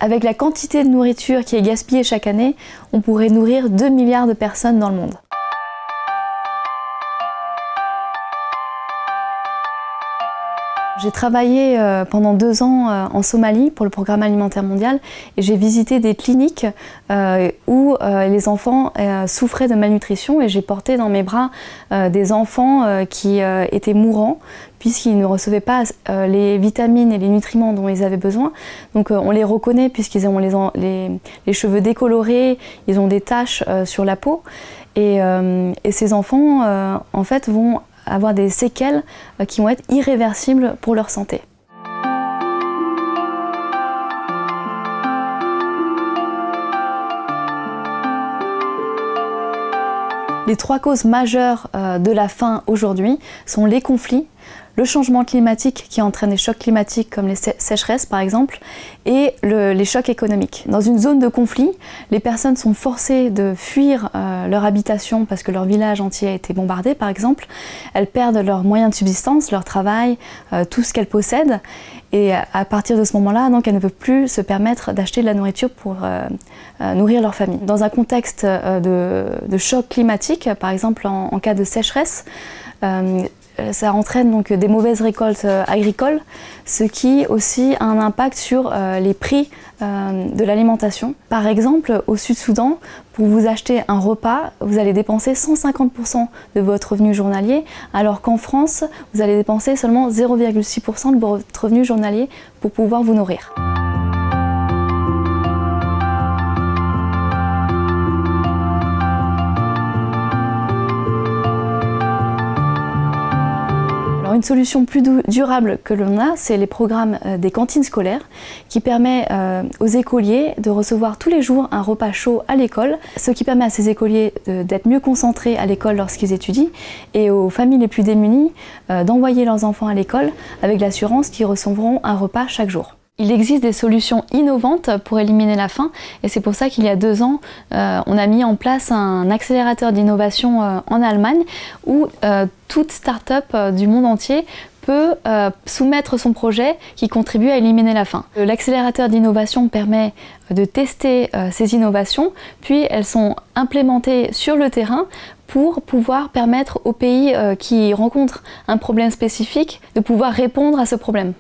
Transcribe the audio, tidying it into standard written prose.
Avec la quantité de nourriture qui est gaspillée chaque année, on pourrait nourrir 2 milliards de personnes dans le monde. J'ai travaillé pendant 2 ans en Somalie pour le Programme alimentaire mondial et j'ai visité des cliniques où les enfants souffraient de malnutrition et j'ai porté dans mes bras des enfants qui étaient mourants puisqu'ils ne recevaient pas les vitamines et les nutriments dont ils avaient besoin. Donc on les reconnaît puisqu'ils ont les cheveux décolorés, ils ont des taches sur la peau et ces enfants en fait vont avoir des séquelles qui vont être irréversibles pour leur santé. Les 3 causes majeures de la faim aujourd'hui sont les conflits, le changement climatique qui entraîne des chocs climatiques comme les sécheresses par exemple, et les chocs économiques. Dans une zone de conflit, les personnes sont forcées de fuir leur habitation parce que leur village entier a été bombardé par exemple. Elles perdent leurs moyens de subsistance, leur travail, tout ce qu'elles possèdent. Et à partir de ce moment-là, donc, elles ne peuvent plus se permettre d'acheter de la nourriture pour nourrir leur famille. Dans un contexte de choc climatique, par exemple en cas de sécheresse, ça entraîne donc des mauvaises récoltes agricoles, ce qui aussi a un impact sur les prix de l'alimentation. Par exemple, au Sud-Soudan, pour vous acheter un repas, vous allez dépenser 150% de votre revenu journalier, alors qu'en France, vous allez dépenser seulement 0,6% de votre revenu journalier pour pouvoir vous nourrir. Une solution plus durable que l'on a, c'est les programmes des cantines scolaires qui permet aux écoliers de recevoir tous les jours un repas chaud à l'école, ce qui permet à ces écoliers d'être mieux concentrés à l'école lorsqu'ils étudient et aux familles les plus démunies d'envoyer leurs enfants à l'école avec l'assurance qu'ils recevront un repas chaque jour. Il existe des solutions innovantes pour éliminer la faim et c'est pour ça qu'il y a 2 ans, on a mis en place un accélérateur d'innovation en Allemagne où toute start-up du monde entier peut soumettre son projet qui contribue à éliminer la faim. L'accélérateur d'innovation permet de tester ces innovations, puis elles sont implémentées sur le terrain pour pouvoir permettre aux pays qui rencontrent un problème spécifique de pouvoir répondre à ce problème.